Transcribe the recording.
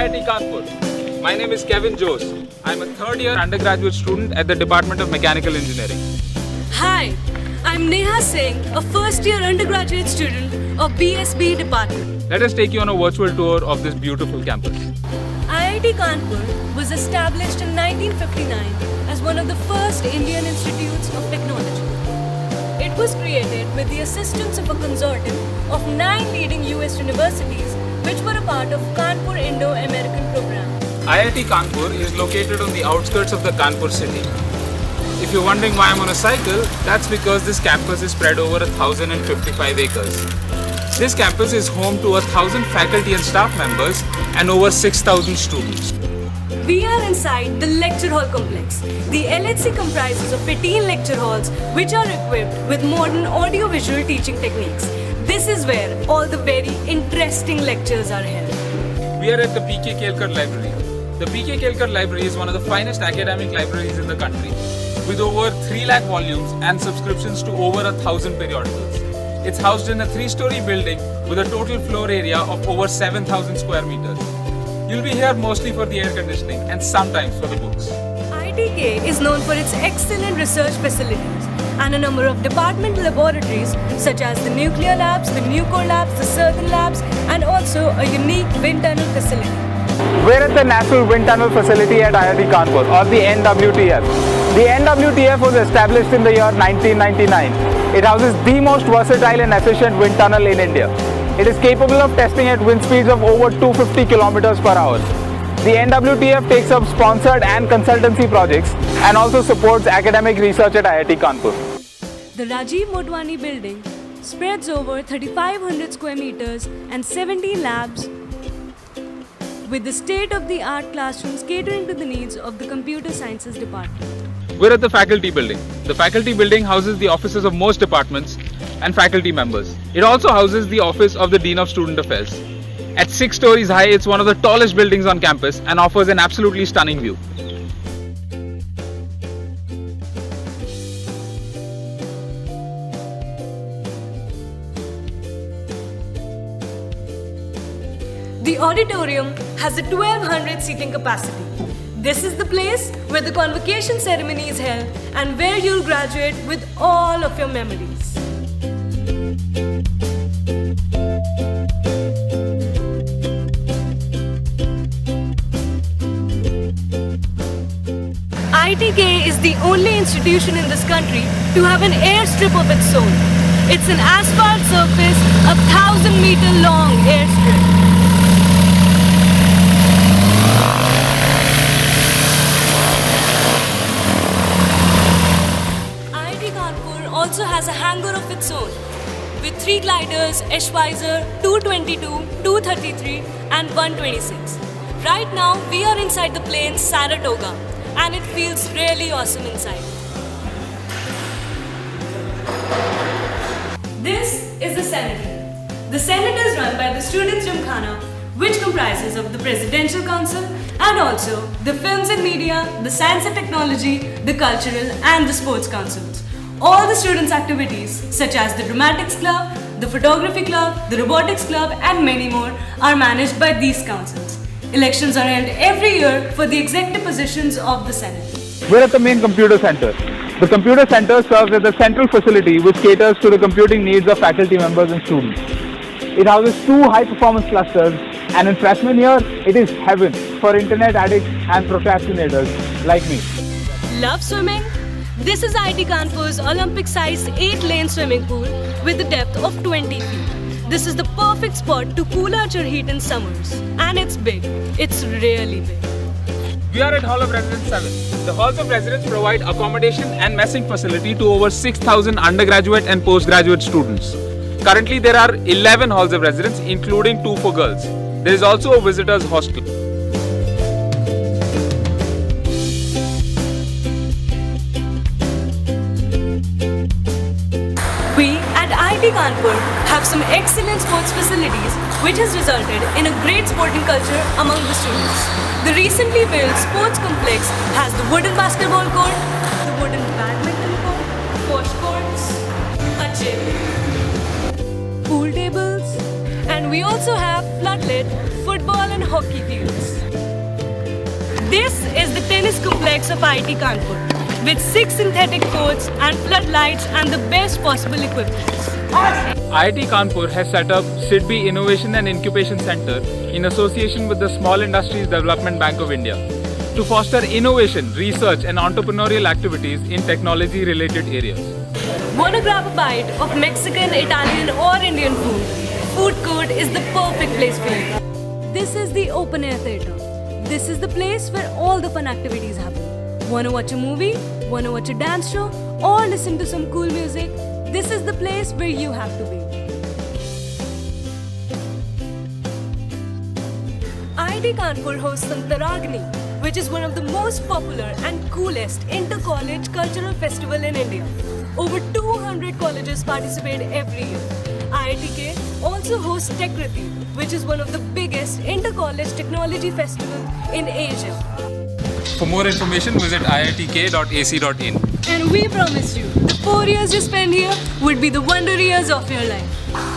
IIT Kanpur. My name is Kevin Jose. I'm a third year undergraduate student at the Department of Mechanical Engineering. Hi, I'm Neha Singh, a first year undergraduate student of BSB department. Let us take you on a virtual tour of this beautiful campus. IIT Kanpur was established in 1959 as one of the first Indian institutes of technology. It was created with the assistance of a consortium of 9 leading US universities which were a part of Kanpur Indo-American program. IIT Kanpur is located on the outskirts of the Kanpur city. If you're wondering why I'm on a cycle, that's because this campus is spread over 1,055 acres. This campus is home to 1,000 faculty and staff members and over 6,000 students. We are inside the lecture hall complex. The LHC comprises of 18 lecture halls which are equipped with modern audio-visual teaching techniques. This is where all the very interesting lectures are held. We are at the PK Kelkar Library. The PK Kelkar Library is one of the finest academic libraries in the country, with over 3 lakh volumes and subscriptions to over 1,000 periodicals. It's housed in a 3-story building with a total floor area of over 7,000 square meters. You'll be here mostly for the air conditioning and sometimes for the books. IITK is known for its excellent research facilities and a number of department laboratories such as the nuclear labs, the Nucor labs, the Southern labs, and also a unique wind tunnel facility. We're at the National Wind Tunnel Facility at IIT Kanpur, or the NWTF. The NWTF was established in the year 1999. It houses the most versatile and efficient wind tunnel in India. It is capable of testing at wind speeds of over 250 kilometers per hour. The NWTF takes up sponsored and consultancy projects and also supports academic research at IIT Kanpur. The Rajiv Motwani building spreads over 3,500 square meters and 70 labs with the state-of-the-art classrooms catering to the needs of the computer sciences department. We're at the faculty building. The faculty building houses the offices of most departments and faculty members. It also houses the office of the Dean of Student Affairs. At 6 stories high, it's one of the tallest buildings on campus and offers an absolutely stunning view. The auditorium has a 1,200 seating capacity. This is the place where the convocation ceremony is held and where you'll graduate with all of your memories. IITK is the only institution in this country to have an airstrip of its own. It's an asphalt surface, a 1,000-meter long airstrip. IIT Kanpur also has a hangar of its own with 3 gliders, Eschweiser, 222, 233 and 126. Right now we are inside the plane Saratoga and it feels really awesome inside. This is the Senate. The Senate is run by the Students' Gymkhana, which comprises of the Presidential Council and also the Films and Media, the Science and Technology, the Cultural and the Sports Councils. All the students' activities such as the Dramatics Club, the Photography Club, the Robotics Club and many more are managed by these councils. Elections are held every year for the executive positions of the Senate. We're at the main computer center. The computer center serves as a central facility which caters to the computing needs of faculty members and students. It houses 2 high-performance clusters, and in freshman year, it is heaven for internet addicts and procrastinators like me. Love swimming? This is IIT Kanpur's Olympic-sized 8-lane swimming pool with a depth of 20 feet. This is the perfect spot to cool out your heat in summers. And it's big. It's really big. We are at Hall of Residence 7. The Halls of Residence provide accommodation and messing facility to over 6,000 undergraduate and postgraduate students. Currently, there are 11 Halls of Residence, including 2 for girls. There is also a visitors' hostel. We at IIT Kanpur have some excellent sports facilities which has resulted in a great sporting culture among the students. The recently built sports complex has the wooden basketball court, the wooden badminton court, squash courts, a gym, pool tables, And we also have floodlit football and hockey fields. This is the tennis complex of IIT Kanpur with 6 synthetic courts and floodlights and the best possible equipment. IIT Kanpur has set up SIDBI Innovation and Incubation Center in association with the Small Industries Development Bank of India to foster innovation, research and entrepreneurial activities in technology-related areas. Wanna grab a bite of Mexican, Italian or Indian food? Food court is the perfect place for you. This is the open air theatre. This is the place where all the fun activities happen. Wanna watch a movie? Wanna watch a dance show? Or listen to some cool music? This is the place where you have to be. IIT Kanpur hosts Santaragni, which is one of the most popular and coolest inter-college cultural festival in India. Over 200 colleges participate every year. IITK also hosts Techriti, which is one of the biggest inter-college technology festivals in Asia. For more information, visit iitk.ac.in. And we promise you, the 4 years you spend here would be the wonder years of your life.